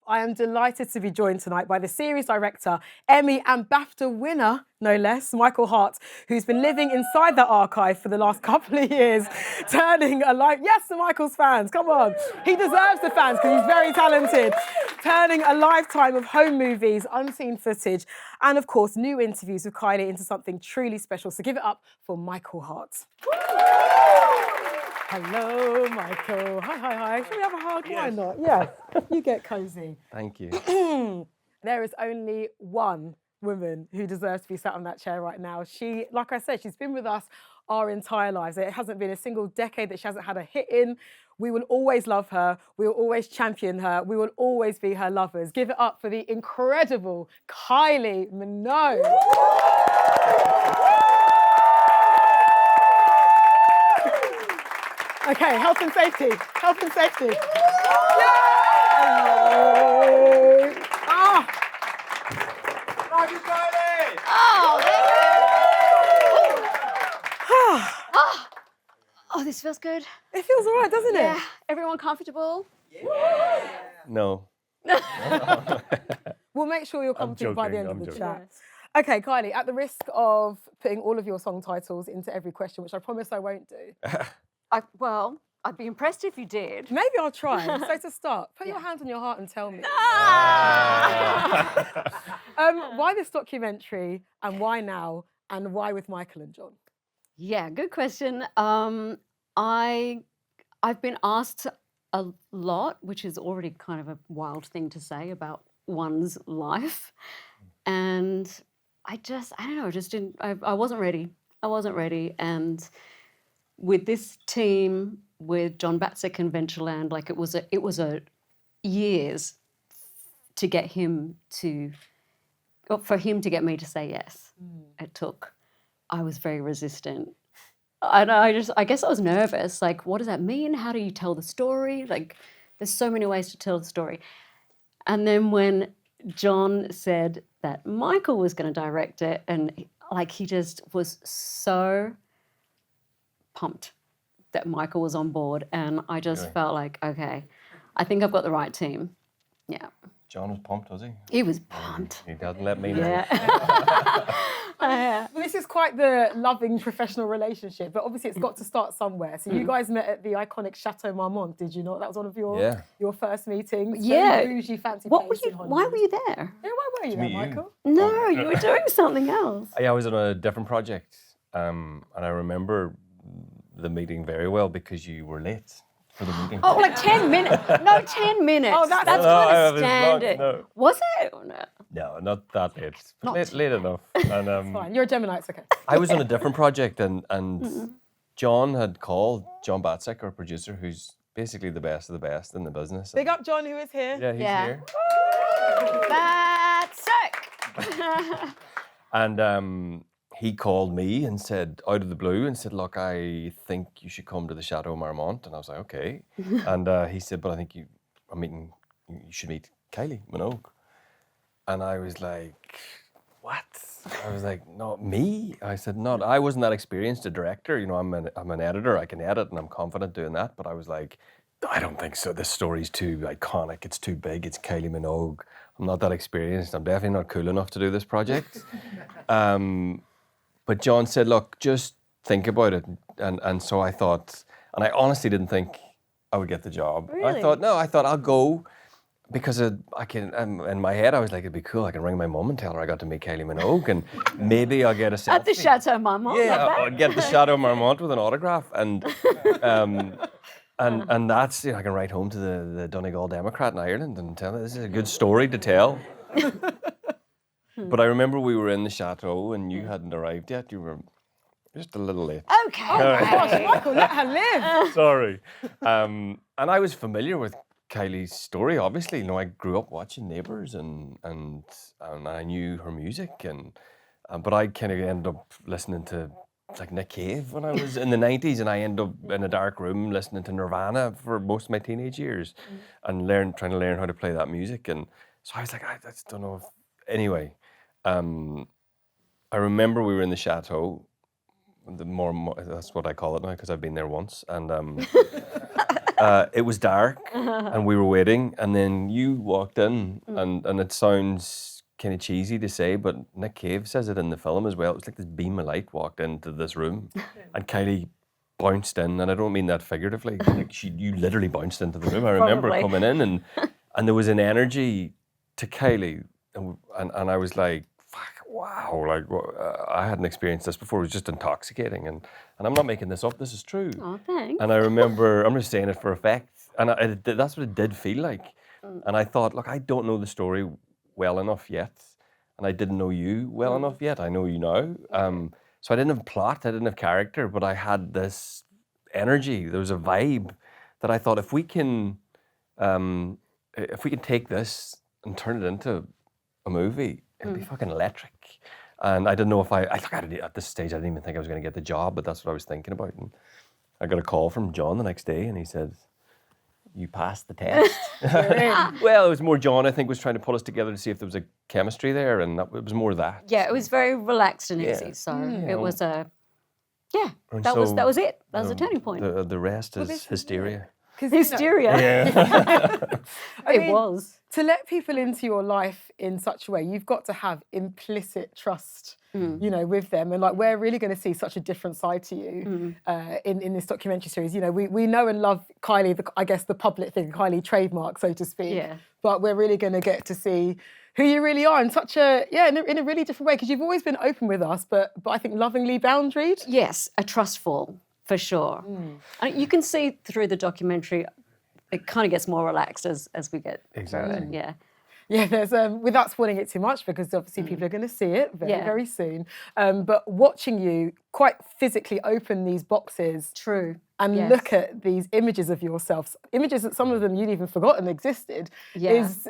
I am delighted to be joined tonight by the series director, Emmy and BAFTA winner, no less, Michael Harte, who's been living inside that archive for the last couple of years, turning a life... Yes, the Michael's fans, come on. He deserves the fans because he's very talented. Turning a lifetime of home movies, unseen footage, and of course, new interviews with Kylie into something truly special. So give it up for Michael Harte. Hello, Michael. Hi. Shall we have a hug? Yes. Why not? Yes. You get cozy. Thank you. There is only one woman who deserves to be sat on that chair right now. She, like I said, she's been with us our entire lives. It hasn't been a single decade that she hasn't had a hit in. We will always love her. We will always champion her. We will always be her lovers. Give it up for the incredible Kylie Minogue. Okay, health and safety. Health and safety. Yay! Ah! Thank you, Kylie! Oh, oh, this feels good. It feels all right, doesn't it? Yeah. Everyone comfortable? Yeah. No. We'll make sure you're comfortable by the end of the joking. chat. Okay, Kylie, at the risk of putting all of your song titles into every question, which I promise I won't do. Well, I'd be impressed if you did. Maybe I'll try. So to start, put your hand on your heart and tell me. Why this documentary and why now and why with Michael and John? Yeah, good question. I've been asked a lot, which is already kind of a wild thing to say about one's life. And I don't know, I wasn't ready. And with this team, with John Batzek and Ventureland, like it was a years to get him to, for him to get me to say yes. It took. I was very resistant. And I guess I was nervous. Like, what does that mean? How do you tell the story? Like, there's so many ways to tell the story. And then when John said that Michael was going to direct it, and like he just was so pumped that Michael was on board, and I just felt like, okay, I think I've got the right team. Yeah. John was pumped, was he? He was pumped. He doesn't let me know. Yeah. Well, this is quite the loving professional relationship, but obviously it's got to start somewhere. So you guys met at the iconic Chateau Marmont, did you not? That was one of your first meetings. Yeah. Very bougie, fancy What were place you? in Hollywood. Why were you there? Yeah, why were you there, meet you. Michael? No, you were doing something else. I was on a different project, and I remember the meeting very well because you were late for the meeting. Oh, like 10 minutes. No, 10 minutes. Oh, that's kind of standard. No. Was it? Or no? No, not that late. But late enough. And Fine, you're a Gemini, it's okay. I was on a different project, and John had called John Batzek, our producer, who's basically the best of the best in the business. Big up John, who is here. Yeah, he's here. That's sick. And he called me and said, out of the blue, and said, look, I think you should come to the Chateau Marmont. And I was like, okay. And he said, but I think you should meet Kylie Minogue. And I was like, what? I was like, not me? I said, not. I wasn't that experienced a director. You know, I'm an editor. I can edit and I'm confident doing that. But I was like, I don't think so. This story's too iconic. It's too big. It's Kylie Minogue. I'm not that experienced. I'm definitely not cool enough to do this project. But John said, look, just think about it. And so I thought, and I honestly didn't think I would get the job. Really? I thought I'll go because I can, in my head, I was like, it'd be cool. I can ring my mum and tell her I got to meet Kylie Minogue and maybe I'll get a selfie. At the Chateau Marmont. Yeah, like I'd get the Chateau Marmont with an autograph and that's, I can write home to the Donegal Democrat in Ireland and tell them this is a good story to tell. But I remember we were in the chateau and you hadn't arrived yet. You were just a little late. Okay. Gosh, Michael, let her live. Sorry. And I was familiar with Kylie's story, obviously. You know, I grew up watching Neighbours and I knew her music but I kind of ended up listening to like Nick Cave when I was in the 90s, and I ended up in a dark room listening to Nirvana for most of my teenage years and trying to learn how to play that music. And so I was like, I just don't know if... Anyway, I remember we were in the chateau. That's what I call it now because I've been there once. And it was dark and we were waiting, and then you walked in, and it sounds kind of cheesy to say, but Nick Cave says it in the film as well. It was like this beam of light walked into this room, and Kylie bounced in, and I don't mean that figuratively. Like you literally bounced into the room. I remember Probably. coming in, and there was an energy to Kylie, and I was like, fuck, wow, like I hadn't experienced this before. It was just intoxicating, and I'm not making this up. This is true. Oh, thanks. And I remember, I'm just saying it for effect, and that's what it did feel like. And I thought, look, I don't know the story well enough yet, and I didn't know you well enough yet. I know you now. So I didn't have plot, I didn't have character, but I had this energy. There was a vibe that I thought, if we can take this and turn it into a movie, it'd be fucking electric. And I didn't know if at this stage, I didn't even think I was going to get the job, but that's what I was thinking about. And I got a call from John the next day, and he said, you passed the test. Well, it was more John, I think, was trying to pull us together to see if there was a chemistry there, and it was more that. Yeah, it was very relaxed and easy. So it was that was it. That was a turning point. The rest is hysteria. Hysteria. Yeah. It was. To let people into your life in such a way, you've got to have implicit trust, with them. And like, we're really going to see such a different side to you in this documentary series. You know, we know and love Kylie, I guess the public thing, Kylie trademark, so to speak. Yeah. But we're really going to get to see who you really are in such in a really different way, because you've always been open with us, but I think lovingly boundaried. Yes, a trustful, for sure. You can see through the documentary, it kind of gets more relaxed as we get through it. Yeah. Yeah, there's without spoiling it too much, because obviously people are going to see it very soon. But watching you quite physically open these boxes, True. and look at these images of yourself, images that some of them you'd even forgotten existed, is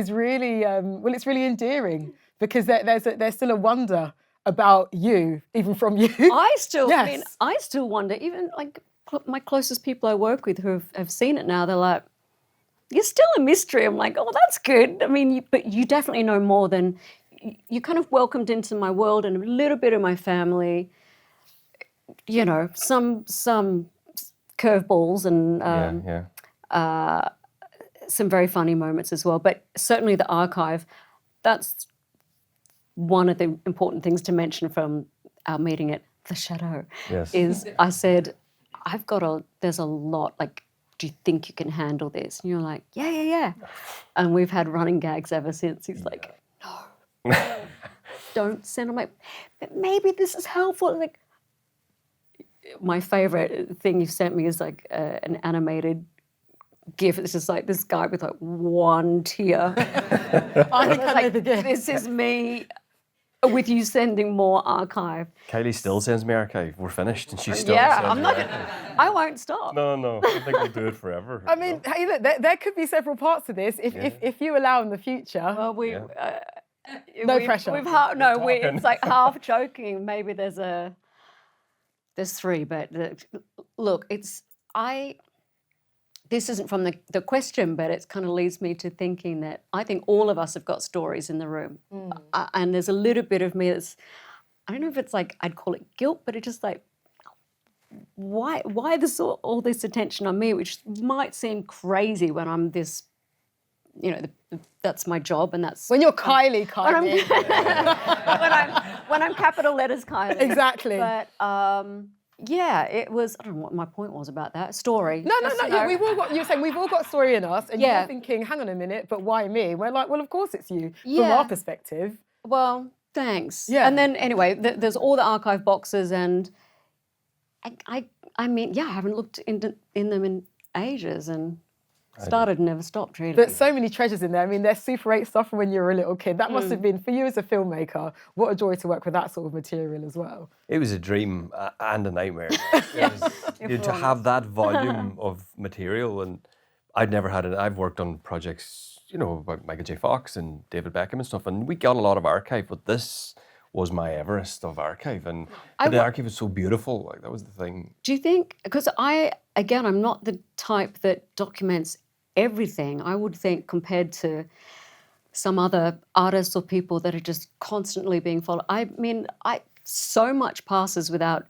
really it's really endearing, because there's still a wonder about you, even from you. I still wonder, even like my closest people I work with who have seen it now, they're like, you're still a mystery. I'm like, oh, that's good. I mean, but you definitely know more than, you kind of welcomed into my world and a little bit of my family, some curveballs and some very funny moments as well. But certainly the archive, that's one of the important things to mention from our meeting at the Chateau. Yes. Is I said, there's a lot, like, do you think you can handle this? And you're like, yeah. And we've had running gags ever since. He's like, no, don't send. I'm like, but maybe this is helpful. Like, my favorite thing you've sent me is like an animated GIF. It's just like this guy with like one tear. I was like, this is me with you sending more archive. Kylie still sends me archive. We're finished, and she still Yeah, sends I'm me not. archive. I won't stop. No. I think we'll do it forever. I mean, hey, look, there could be several parts to this if you allow in the future. Well, No pressure. It's like half joking. Maybe there's three, but look, this isn't from the question, but it kind of leads me to thinking that I think all of us have got stories in the room. And there's a little bit of me that's, I don't know if it's like, I'd call it guilt, but it's just like, why all this attention on me, which might seem crazy when I'm this, that's my job, and that's... When you're Kylie. when I'm capital letters Kylie. Exactly. But it was, I don't know what my point was about that. Story. No. We've all got, you're saying we've all got story in us, and you're thinking, hang on a minute, but why me? We're like, well, of course it's you, from our perspective. Well, thanks. Yeah. And then anyway, there's all the archive boxes, and I haven't looked in them in ages, and started and never stopped, really. But so many treasures in there. I mean, there's Super 8 stuff from when you were a little kid. That must have been, for you as a filmmaker, what a joy to work with that sort of material as well. It was a dream and a nightmare. To have that volume of material, and I've worked on projects, about Michael J. Fox and David Beckham and stuff, and we got a lot of archive, but this was my Everest of archive, and the archive is so beautiful. Like, that was the thing. Do you think, because I'm not the type that documents everything. I would think, compared to some other artists or people that are just constantly being followed. I mean, so much passes without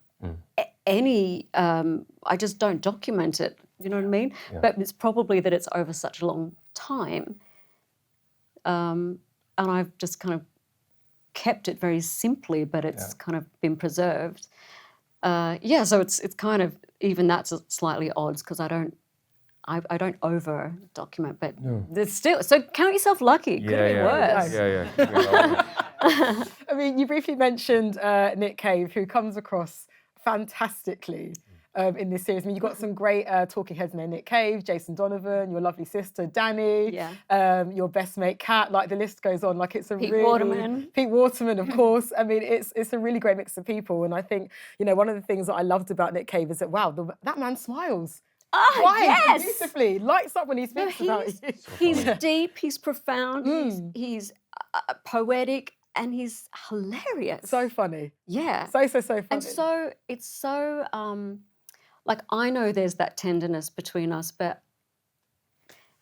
any, I just don't document it. You know what I mean? Yeah. But it's probably that it's over such a long time. And I've just kind of kept it very simply, but it's kind of been preserved. So it's kind of, even that's slightly odds because I don't over document, but there's still, so count yourself lucky. Could have been worse. Yeah. I mean, you briefly mentioned Nick Cave, who comes across fantastically in this series. I mean, you've got some great talking heads in there: Nick Cave, Jason Donovan, your lovely sister Danny, your best mate Kat. Like the list goes on. Like it's a Pete Waterman, of course. I mean, it's a really great mix of people. And I think one of the things that I loved about Nick Cave is that that man smiles. Yes, beautifully, lights up when he speaks about you. He's deep, he's profound, he's poetic, and he's hilarious. So funny. Yeah. So funny. And so it's so like I know there's that tenderness between us, but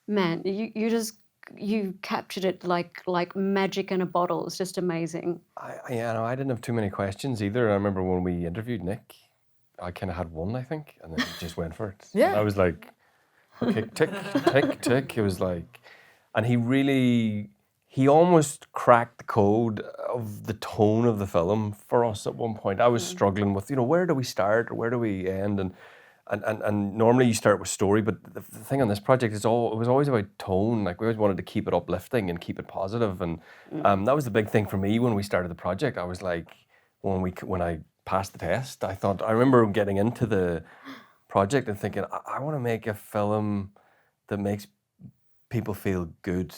man, you captured it like magic in a bottle. It's just amazing. I didn't have too many questions either. I remember when we interviewed Nick, I kind of had one, I think, and then he just went for it. Yeah. And I was like, okay, tick, tick, tick. It was like, and he almost cracked the code of the tone of the film for us at one point. I was struggling with, where do we start or where do we end? And normally you start with story, but the thing on this project is it was always about tone. Like we always wanted to keep it uplifting and keep it positive. And that was the big thing for me when we started the project. I was like, when I passed the test, I remember getting into the project and thinking, I want to make a film that makes people feel good.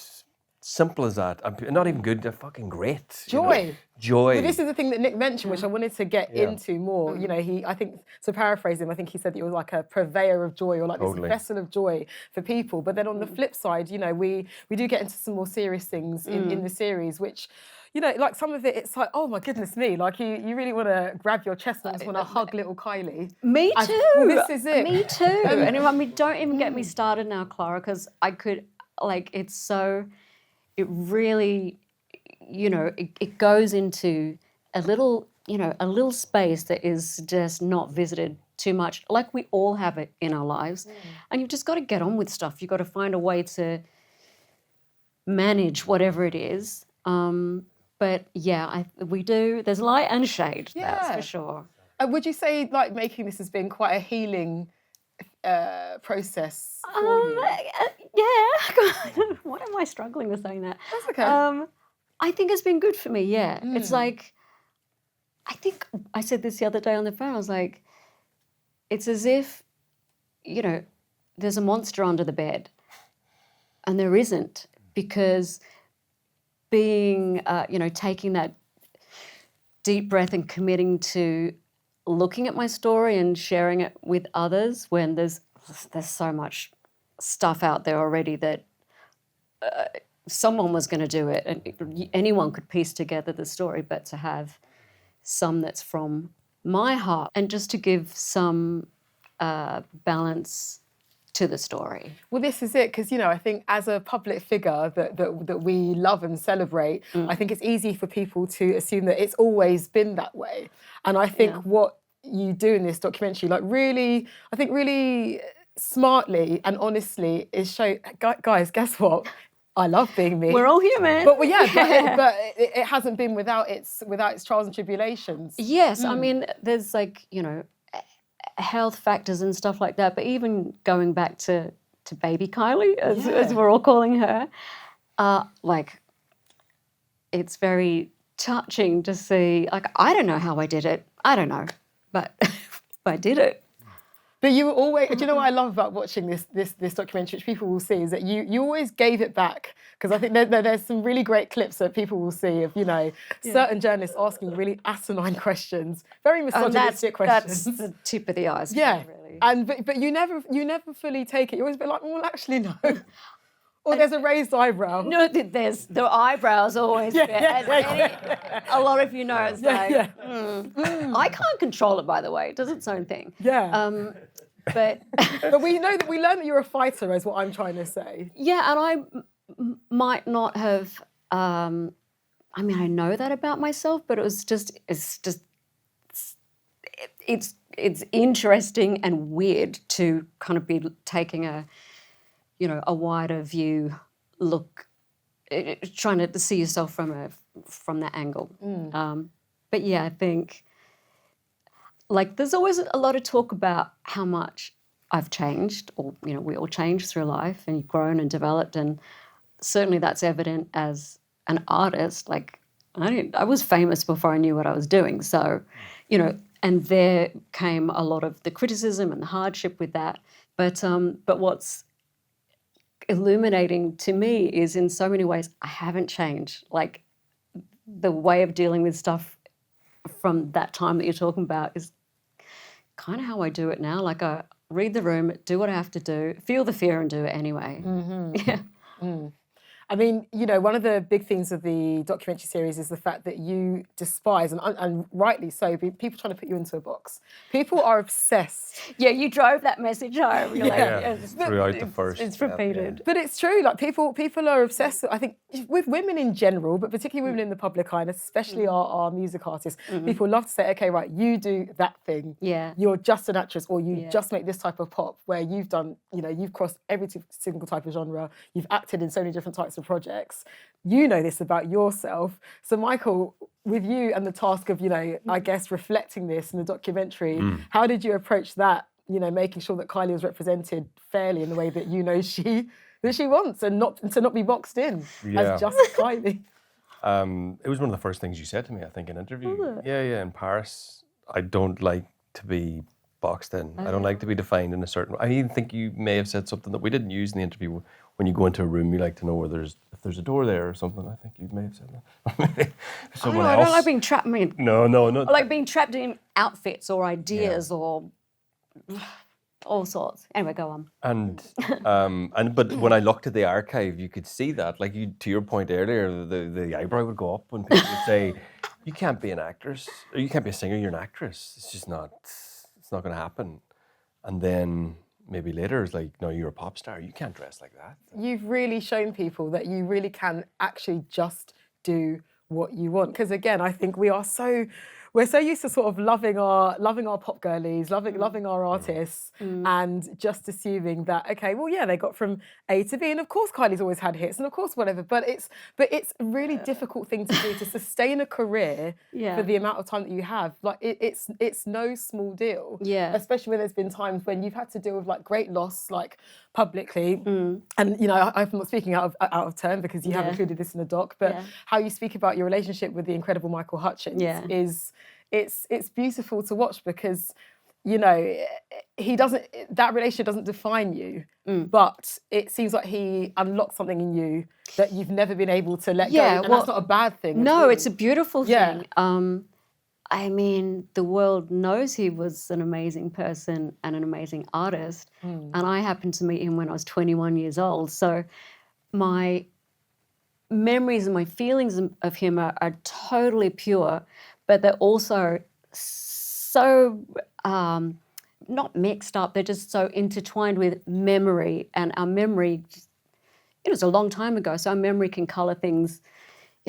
Simple as that. Not even good, they're fucking great. Joy. Joy. Well, this is the thing that Nick mentioned, which I wanted to get into more. I think, to paraphrase him, I think he said that you're like a purveyor of joy, or like this vessel of joy for people. But then on the flip side, we do get into some more serious things in the series, which, like some of it's like, oh my goodness me, like you really want to grab your chest and just want to hug little Kylie. Me too. Well, this is it. Me too. And I mean, don't even get me started now, Clara, because I could, it's so, it really, it goes into a little space that is just not visited too much, like we all have it in our lives. And you've just got to get on with stuff. You've got to find a way to manage whatever it is. But yeah, we do. There's light and shade, that's for sure. Would you say like making this has been quite a healing process for you? Yeah. Why am I struggling with saying that? That's okay. I think it's been good for me, yeah. It's like, I think I said this the other day on the phone, I was like, it's as if, there's a monster under the bed. And there isn't, because being, taking that deep breath and committing to looking at my story and sharing it with others when there's so much stuff out there already that someone was going to do it, and anyone could piece together the story, but to have some that's from my heart and just to give some balance to the story. Well, this is it, because I think as a public figure that we love and celebrate, I think it's easy for people to assume that it's always been that way. And I think what you do in this documentary, like really smartly and honestly, is show, guys, guess what? I love being me. We're all human. But it hasn't been without its trials and tribulations. Yes, I mean, there's health factors and stuff like that, but even going back to baby Kylie, as we're all calling her, it's very touching to see, I don't know how I did it. I don't know, but I did it. But you were always, do you know what I love about watching this documentary, which people will see, is that you always gave it back. Because I think there's some really great clips that people will see of, certain journalists asking really asinine questions, very misogynistic questions. That's the tip of the iceberg, yeah. really. But you never fully take it. You always be like, well, actually, no. Or there's a raised eyebrow. No, there's the eyebrows always. A lot of know it's I can't control it, by the way. It does its own thing. Yeah. But but we learn that you're a fighter, is what I'm trying to say. Yeah, and I might not have. I know that about myself, but it's it's interesting and weird to kind of be taking a wider view look, trying to see yourself from that angle. But yeah, I think like there's always a lot of talk about how much I've changed, or we all change through life, and you've grown and developed, and certainly that's evident as an artist. Like I was famous before I knew what I was doing, so and there came a lot of the criticism and the hardship with that. But what's illuminating to me is in so many ways I haven't changed. Like the way of dealing with stuff from that time that you're talking about is kind of how I do it now. Like I read the room, do what I have to do, feel the fear and do it anyway. Yeah. I mean, one of the big things of the documentary series is the fact that you despise, and rightly so, people trying to put you into a box. People are obsessed. Yeah, you drove that message home. You're Throughout the first. It's repeated. Yeah. But it's true. Like people are obsessed, I think, with women in general, but particularly women in the public eye, and especially our music artists. People love to say, okay, right, you do that thing. Yeah. You're just an actress, or you just make this type of pop, where you've done, you've crossed every single type of genre. You've acted in so many different types of projects. You know this about yourself. So Michael, with you and the task of, I guess reflecting this in the documentary, how did you approach that, making sure that Kylie was represented fairly in the way that she wants, and to not be boxed in as just Kylie? It was one of the first things you said to me, I think, in an interview. Yeah, in Paris. I don't like to be boxed in. I don't like to be defined in a certain way. I even think you may have said something that we didn't use in the interview. When you go into a room, you like to know if there's a door there or something. I think you may have said that. Someone else. I don't like being trapped. I mean, no. I like being trapped in outfits or ideas or all sorts. Anyway, go on. But when I looked at the archive, you could see that. Like to your point earlier, the eyebrow would go up when people would say, "You can't be an actress, or you can't be a singer. You're an actress. It's just not. It's not going to happen." And then maybe later it's like, "No, you're a pop star. You can't dress like that." You've really shown people that you really can actually just do what you want. Because again, I think we're so used to sort of loving our pop girlies, loving our artists, and just assuming that, okay, well, yeah, they got from A to B, and of course Kylie's always had hits, and of course whatever. But it's a really difficult thing to do, to sustain a career for the amount of time that you have. Like it's no small deal. Yeah. Especially when there's been times when you've had to deal with like great loss, like publicly, and I'm not speaking out of turn because you have included this in the doc, but how you speak about your relationship with the incredible Michael Hutchence is it's beautiful to watch, because that relationship doesn't define you, but it seems like he unlocked something in you that you've never been able to let go, and that's not a bad thing. No, it's a beautiful thing. I mean, the world knows he was an amazing person and an amazing artist, and I happened to meet him when I was 21 years old. So my memories and my feelings of him are totally pure, but they're also so not mixed up. They're just so intertwined with memory, and our memory, it was a long time ago, so our memory can colour things,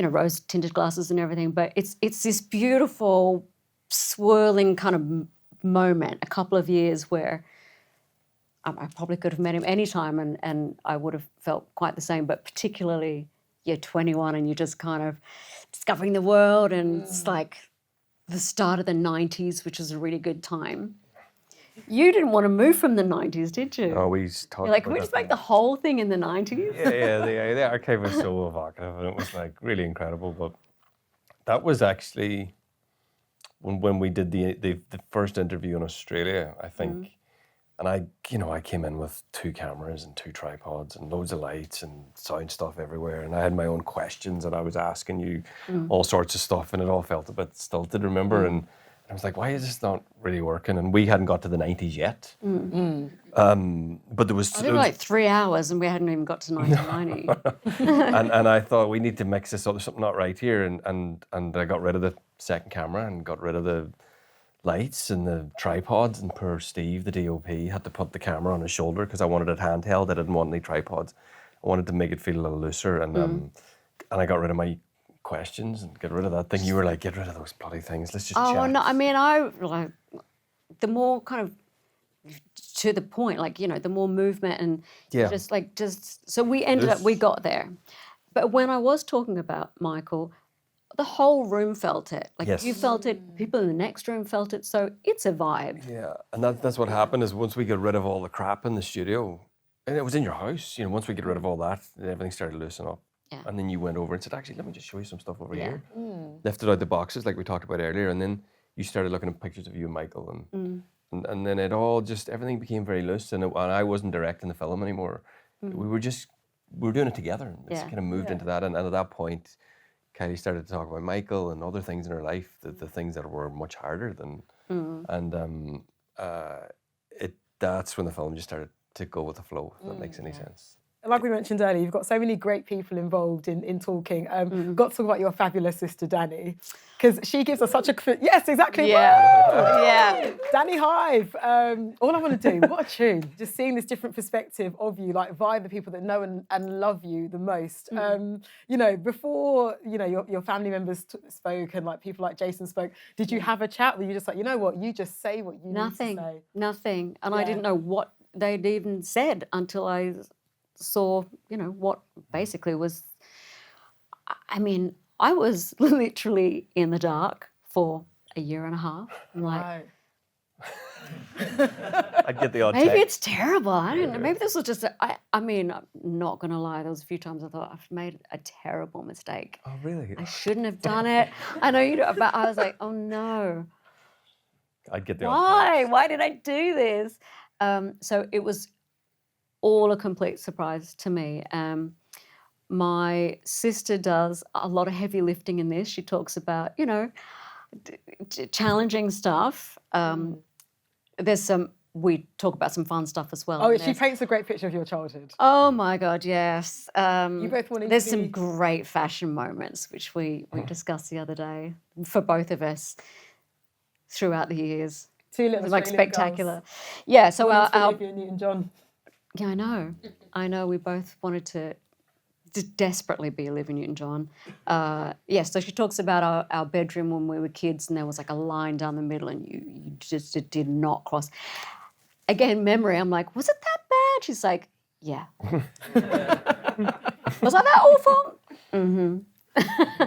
rose-tinted glasses and everything, but it's this beautiful, swirling kind of moment, a couple of years where I probably could have met him any time and I would have felt quite the same, but particularly you're 21 and you're just kind of discovering the world, and it's like the start of the 90s, which is a really good time. You didn't want to move from the 90s, did you? No, we talked. You're like, can we just make the whole thing in the 90s? Yeah. The archive was so evocative, and it was like really incredible. But that was actually when we did the first interview in Australia, I think. And I came in with 2 cameras and 2 tripods and loads of lights and sound stuff everywhere. And I had my own questions, and I was asking you all sorts of stuff, and it all felt a bit stilted, remember? And I was like, why is this not really working? And we hadn't got to the 90s yet. But there was... I think like 3 hours and we hadn't even got to 1990. and I thought, we need to mix this up. There's something not right here. And I got rid of the second camera and got rid of the lights and the tripods, and poor Steve, the DOP, had to put the camera on his shoulder because I wanted it handheld. I didn't want any tripods. I wanted to make it feel a little looser, and I got rid of my questions and get rid of that thing. You were like, get rid of those bloody things. Let's just chat. No, I mean, I the more kind of to the point, like, the more movement and Yeah. so we ended up, we got there. But when I was talking about Michael, the whole room felt it. Like Yes. you felt it, people in the next room felt it. So it's a vibe. Yeah, and that's what happened is once we got rid of all the crap in the studio, and it was in your house, once we get rid of all that, everything started to loosen up. Yeah. And then you went over and said, actually, let me just show you some stuff over Yeah. here. Lifted out the boxes like we talked about earlier, and then you started looking at pictures of you and Michael, and then it all just, everything became very loose, and I wasn't directing the film anymore. We were doing it together, and it kind of moved into that, and at that point, Kylie started to talk about Michael and other things in her life, the things that were much harder than, and that's when the film just started to go with the flow, if that makes any sense. Like we mentioned earlier, you've got so many great people involved in talking. Got to talk about your fabulous sister, Danny, because she gives us such a... Yes, exactly. Yeah. Yeah. Danny Hive. All I want to do, what a tune. Just seeing this different perspective of you, like via the people that know and love you the most. Before, your family members spoke and like people like Jason spoke, did you have a chat? Were you just like, you know what, you just say what you need to say? Nothing. And I didn't know what they'd even said until I saw, what basically was, I mean, I was literally in the dark for a year and a half. I'm like, Right. I'd get the odd maybe text. it's terrible. I don't know. Maybe this was just, I mean, I'm not going to lie. There was a few times I thought I've made a terrible mistake. Oh, really? I shouldn't have done it. I know you do, but I was like, oh no. I'd get the odd text. Why did I do this? So it was all a complete surprise to me. My sister does a lot of heavy lifting in this. She talks about, challenging stuff. We talk about some fun stuff as well. Oh, she paints a great picture of your childhood. Oh my God, yes. You both wanting there's to some be... great fashion moments, which we discussed the other day for both of us throughout the years. Two little Like Australian spectacular. girls. Yeah, so Wanting to be our Olivia Newton-John. yeah, I know. We both wanted to desperately be Olivia Newton-John. So she talks about our bedroom when we were kids, and there was like a line down the middle, and you just it did not cross. Again, memory. I'm like, was it that bad? She's like, yeah. Was I that awful? Mm-hmm.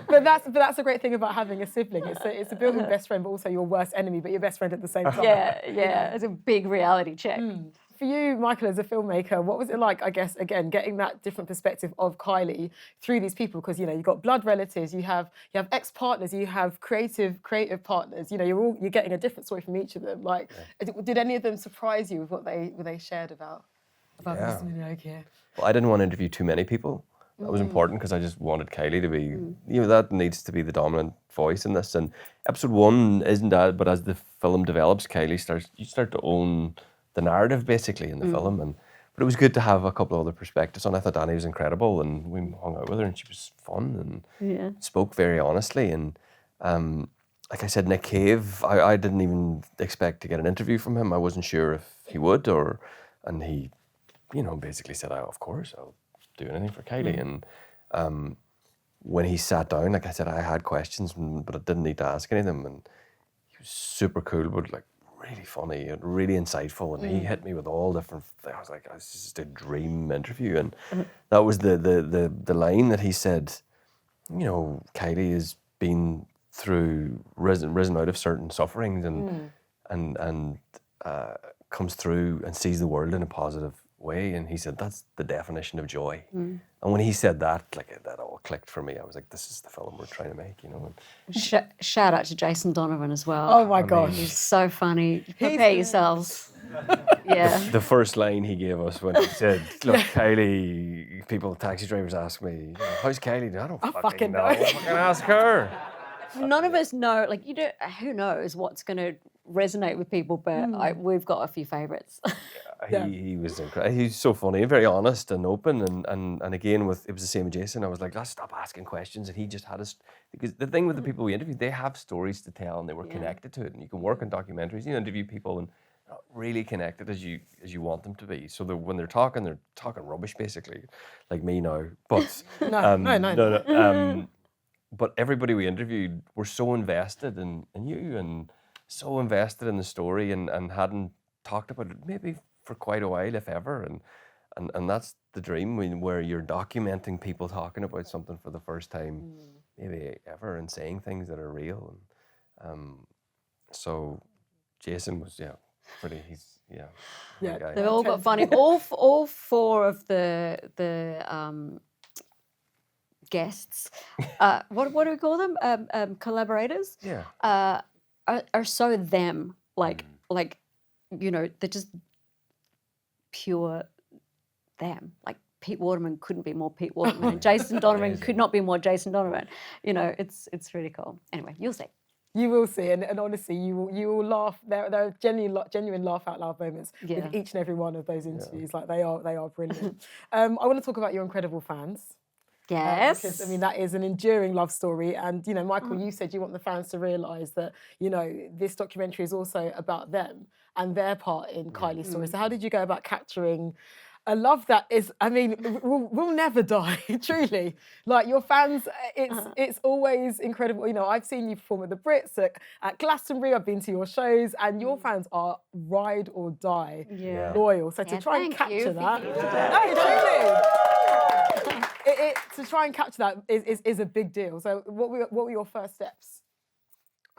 But that's a great thing about having a sibling. It's a built-in best friend, but also your worst enemy, but your best friend at the same time. Yeah. It's a big reality check. For you, Michael, as a filmmaker, what was it like, I guess, again, getting that different perspective of Kylie through these people? Because, you've got blood relatives, you have ex-partners, you have creative partners. You're getting a different story from each of them. Like, did any of them surprise you with what they shared about Mr. Minogue here? Well, I didn't want to interview too many people. That was important because I just wanted Kylie to be, that needs to be the dominant voice in this. And episode 1 isn't that, but as the film develops, you start to own the narrative basically in the film. But it was good to have a couple of other perspectives on. I thought Danny was incredible, and we hung out with her, and she was fun and spoke very honestly. And like I said, Nick Cave, I didn't even expect to get an interview from him. I wasn't sure if he would, and he, basically said, of course, I'll do anything for Kylie. And when he sat down, like I said, I had questions, but I didn't need to ask any of them. And he was super cool, but like really funny and really insightful. And he hit me with all different things. I was like, this is just a dream interview. And that was the line that he said, Kylie has been through, risen out of certain sufferings and comes through and sees the world in a positive way. And he said, that's the definition of joy. And when he said that, like that all clicked for me. I was like, this is the film we're trying to make, And Shout out to Jason Donovan as well. Oh my gosh. He's so funny. Prepare yourselves. Yeah. the first line he gave us when he said, look, Kylie, taxi drivers ask me, how's Kylie? I don't fucking know. Fucking ask her. None of us know, like, who knows what's going to resonate with people, but we've got a few favourites. He was incredible. He's so funny and very honest and open. And again, it was the same with Jason. I was like, let's stop asking questions. And he just had us, because the thing with the people we interviewed, they have stories to tell and they were connected to it. And you can work on documentaries, interview people and not really connected as you want them to be. So when they're talking rubbish basically, like me now. But no. But everybody we interviewed were so invested in you, and so invested in the story and hadn't talked about it maybe for quite a while, if ever. And that's the dream, where you're documenting people talking about something for the first time, maybe ever, and saying things that are real. And so Jason was he's Yeah, guy. They've all got funny. All four of the guests, what do we call them? Collaborators. Yeah. Are so them. Like they're just pure them. Like Pete Waterman couldn't be more Pete Waterman, and Jason Donovan could not be more Jason Donovan. It's really cool. Anyway, you'll see. You will see, and honestly, you will laugh. There are genuine laugh out loud moments with each and every one of those interviews. Like they are brilliant. I want to talk about your incredible fans. Yes. Because, I mean, that is an enduring love story. And, Michael, you said you want the fans to realise that, this documentary is also about them and their part in Kylie's story. So how did you go about capturing a love that is, I mean, will never die, truly. Like, your fans, it's always incredible. I've seen you perform at the Brits, at Glastonbury, I've been to your shows, and your fans are ride or die loyal. So to try and capture that... to try and capture that is a big deal. So what were your first steps?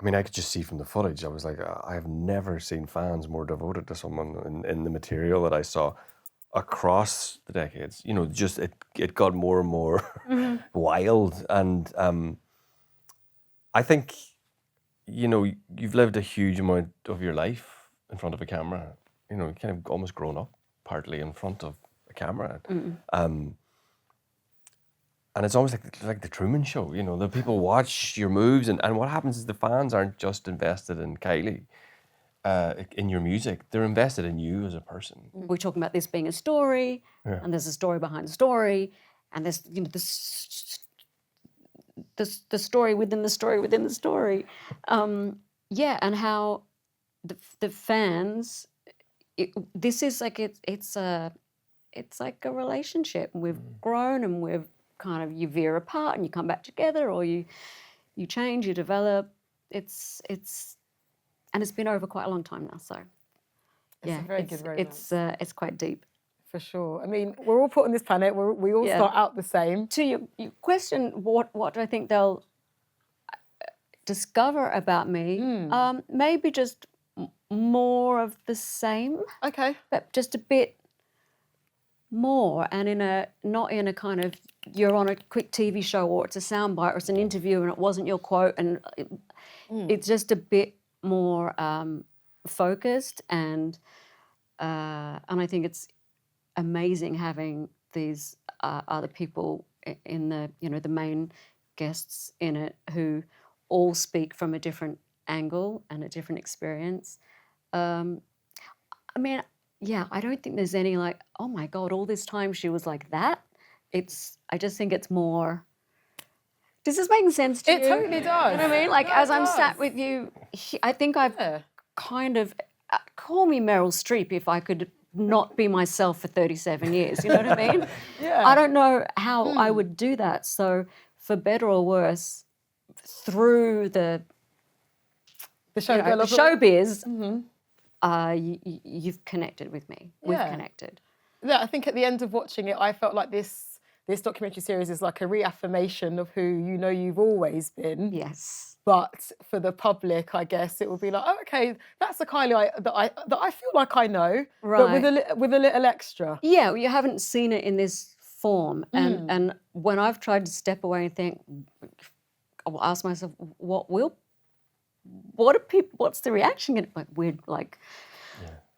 I mean, I could just see from the footage, I was like, I have never seen fans more devoted to someone in the material that I saw across the decades. Just it got more and more wild. And I think, you've lived a huge amount of your life in front of a camera, kind of almost grown up partly in front of a camera. And it's almost like the Truman Show, the people watch your moves, and what happens is the fans aren't just invested in Kylie, in your music, they're invested in you as a person. We're talking about this being a story, and there's a story behind the story, and there's the story within the story within the story. And how the fans, this is like it's like a relationship. We've grown and we've kind of, you veer apart and you come back together, or you change, you develop. It's been over quite a long time now, so it's a very good romance. It's quite deep. For sure. I mean, we're all put on this planet. We all start out the same. To your question, what do I think they'll discover about me? Maybe just more of the same. Okay. But just a bit more, and not in a kind of, you're on a quick TV show or it's a soundbite or it's an interview and it wasn't your quote, and it's just a bit more focused, and I think it's amazing having these other people in the main guests in it who all speak from a different angle and a different experience. I mean, I don't think there's any like, oh my God, all this time she was like that. I just think it's more. Does this make sense to you? It totally does. You know what I mean? Like, as I'm sat with you, I think I've kind of, call me Meryl Streep if I could not be myself for 37 years. You know what I mean? I don't know how I would do that. So, for better or worse, through the showbiz, you've connected with me. We've connected. Yeah, I think at the end of watching it, I felt like this documentary series is like a reaffirmation of who you've always been. Yes. But for the public, I guess it will be like, oh, okay, that's the Kylie that I feel like I know, right, but with a little extra. Yeah, you haven't seen it in this form, and when I've tried to step away and think, I'll ask myself, what's the reaction going to be? Like, we're like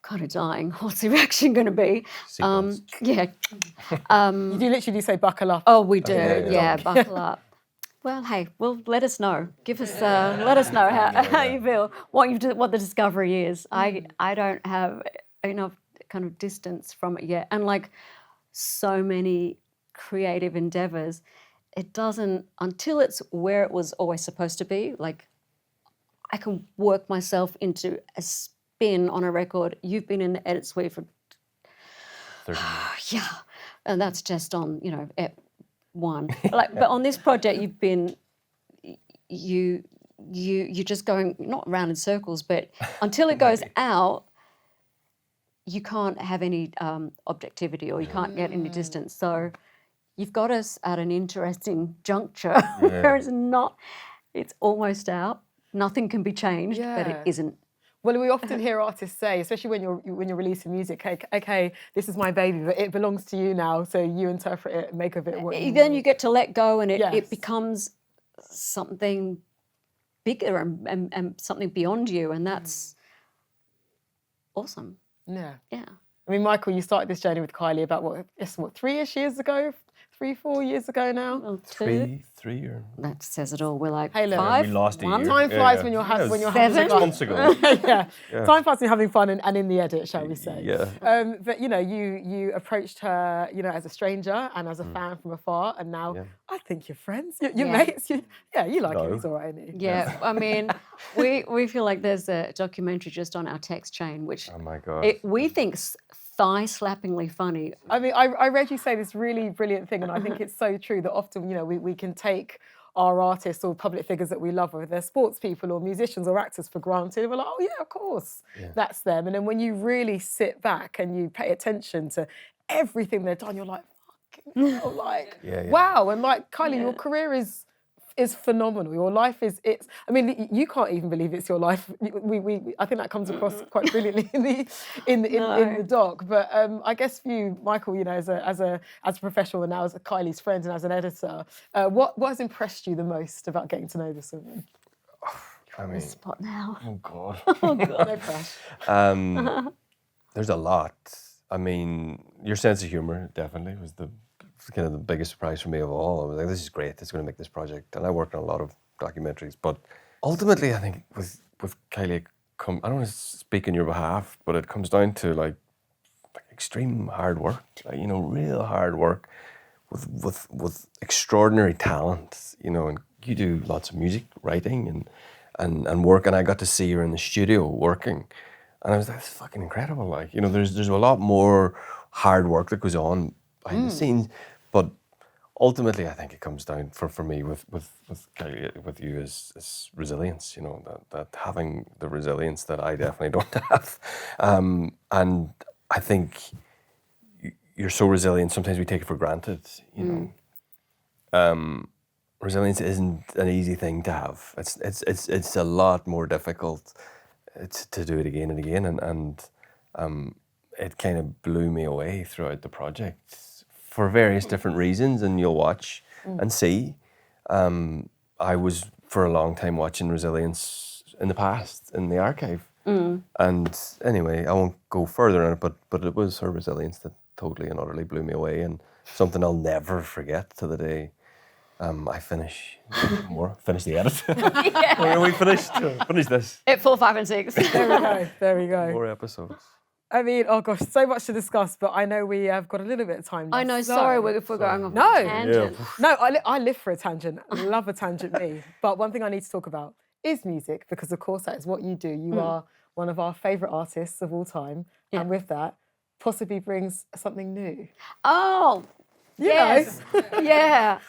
kind of dying. What's the reaction going to be? You do literally say buckle up. Oh, we do. Yeah, buckle up. Well, hey, let us know. Give us, let us know how you feel, what the discovery is. I don't have enough kind of distance from it yet, and like so many creative endeavors, it doesn't, until it's where it was always supposed to be. Like, I can work myself into a spin on a record. You've been in the edit suite for 30 years. Yeah, and that's just on ep 1. But on this project, you you're just going not round in circles, but until it goes out, you can't have any objectivity or you can't get any distance. So you've got us at an interesting juncture where it's almost out. Nothing can be changed, but it Yeah. isn't. Well, we often hear artists say, especially when you're releasing music, okay, this is my baby, but it belongs to you now, so you interpret it and make of it what you Then will. you get to let go, and it Yes. becomes something bigger and something beyond you, and that's awesome. Yeah. Yeah. I mean, Michael, you started this journey with Kylie about what 3-ish years ago? 3-4 years ago now? Well, Three or that says it all. We're like Hey, look. five. we lost a one. year. Time flies Yeah. when you're Yeah, it was having 7 fun. months ago. yeah. Time flies when you're having fun and in the edit, shall we say. Yeah. But, you approached her, as a stranger and as a fan from afar, and now I think you're friends. You're Yeah. mates. You like him, No. he's all right, isn't he? Yeah, I mean, we feel like there's a documentary just on our text chain, which Oh my God. we think's thigh-slappingly funny. I mean, I read you say this really brilliant thing, and I think it's so true that often, we can take our artists or public figures that we love, whether they're sports people or musicians or actors, for granted. We're like, oh yeah, of course, that's them. And then when you really sit back and you pay attention to everything they've done, you're like, fucking hell, like, wow. And like, Kylie, your career is phenomenal. Your life I mean, you can't even believe it's your life. I think that comes across quite brilliantly in the doc. But I guess for you, Michael, as a professional and now as Kylie's friend and as an editor, what has impressed you the most about getting to know this woman? I mean, Spot now. oh God. No pressure. There's a lot. I mean, your sense of humor definitely was kind of the biggest surprise for me of all. I was like, this is great. It's going to make this project. And I worked on a lot of documentaries, but ultimately, I think with Kylie, I don't want to speak on your behalf, but it comes down to like extreme hard work, real hard work with extraordinary talent, and you do lots of music writing and work, and I got to see her in the studio working, and I was like, that's fucking incredible. Like, there's a lot more hard work that goes on behind the scenes, but ultimately, I think it comes down for me with Kylie, with you is resilience. That having the resilience that I definitely don't have, and I think you're so resilient. Sometimes we take it for granted. Resilience isn't an easy thing to have. It's a lot more difficult to do it again and again, and it kind of blew me away throughout the project for various different reasons, and you'll watch and see. I was for a long time watching Resilience in the past in the archive, and anyway, I won't go further on it, but it was her resilience that totally and utterly blew me away, and something I'll never forget to the day I finish the edit. When we finish this. At 4, 5, and 6. There we go. More episodes. I mean, oh gosh, so much to discuss, but I know we have got a little bit of time left. I know, sorry if we're going off No. on a tangent. No, I live for a tangent. I love a tangent, me. But one thing I need to talk about is music, because of course that is what you do. You are one of our favourite artists of all time, and with that, possibly brings something new. Oh, yes. Yeah.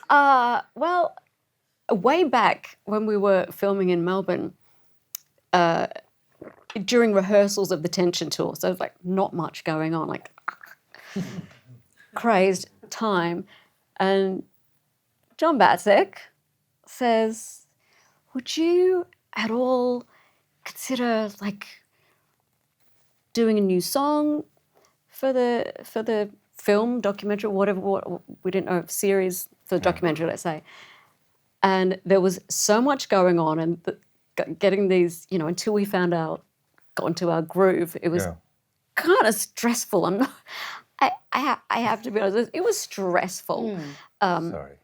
Well, way back when we were filming in Melbourne, during rehearsals of the Tension tour, so it's like not much going on, like crazed time. And John Batsek says, would you at all consider like doing a new song for the film, documentary, whatever, we didn't know, series for the documentary, let's say. And there was so much going on, and getting these, until we got into our groove, it was kind of stressful. I'm not, I have to be honest, it was stressful. Sorry.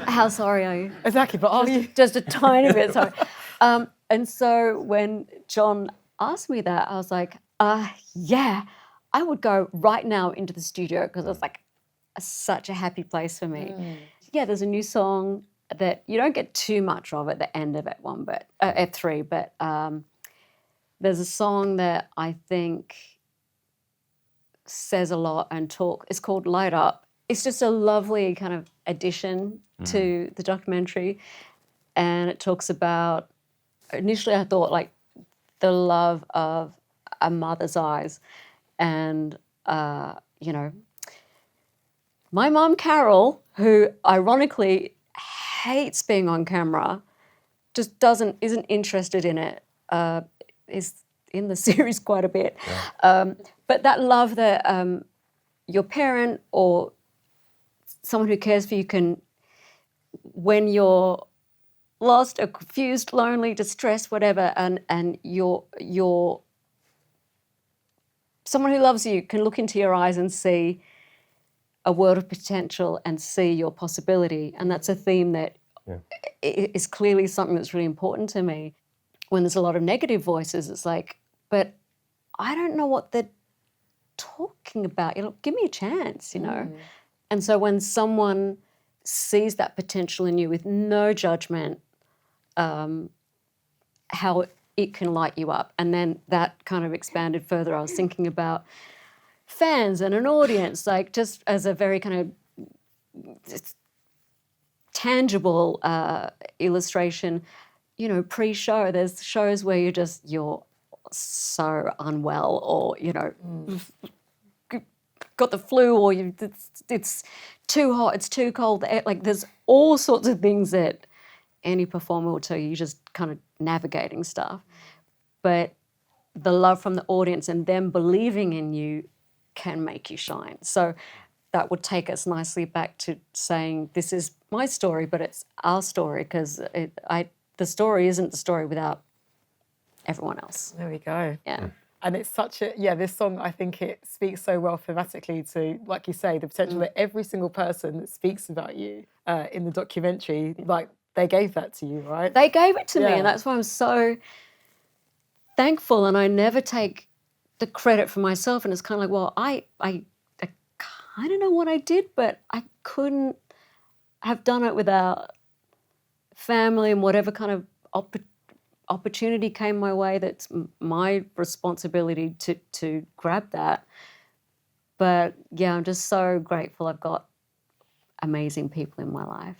How sorry are you? Exactly, but are you? Just a tiny bit, sorry. And so when John asked me that, I was like, yeah, I would go right now into the studio, because it's like such a happy place for me. Yeah, there's a new song that you don't get too much of at the end of at 3, but there's a song that I think says a lot and it's called Light Up. It's just a lovely kind of addition to the documentary. and it talks about, initially I thought like the love of a mother's eyes, and you know, my mum Carol, who ironically hates being on camera, just isn't interested in it, is in the series quite a bit. But that love that your parent or someone who cares for you can, when you're lost or confused, lonely, distressed, whatever, and you're someone who loves you can look into your eyes and see a world of potential and see your possibility. And that's a theme that is clearly something that's really important to me. When there's a lot of negative voices, it's like, but I don't know what they're talking about. Give me a chance, you know? And so when someone sees that potential in you with no judgment, how it can light you up. And then that kind of expanded further. I was thinking about fans and an audience, like just as a very kind of tangible illustration. You know, pre-show, there's shows where you're so unwell, or, you know, got the flu, or it's too hot, it's too cold. Like there's all sorts of things that any performer will tell you. You're just kind of navigating stuff. But the love from the audience and them believing in you can make you shine. So that would take us nicely back to saying, this is my story, but it's our story, because the story isn't the story without everyone else. There we go. Yeah. And it's such a, this song, I think it speaks so well thematically to, like you say, the potential that every single person that speaks about you in the documentary, like, they gave that to you, right? They gave it to me, and that's why I'm so thankful, and I never take the credit for myself. And it's kind of like, well, I kind of know what I did, but I couldn't have done it without family and whatever kind of opportunity came my way. That's my responsibility to grab that. But yeah, I'm just so grateful I've got amazing people in my life.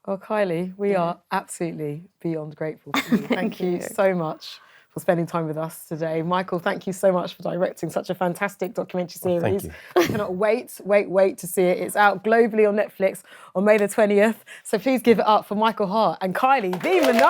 Well, Kylie, we are absolutely beyond grateful for you. Thank you so much for spending time with us today. Michael, thank you so much for directing such a fantastic documentary series. Thank I cannot wait to see it. It's out globally on Netflix on May the 20th. So please give it up for Michael Harte and Kylie Minogue.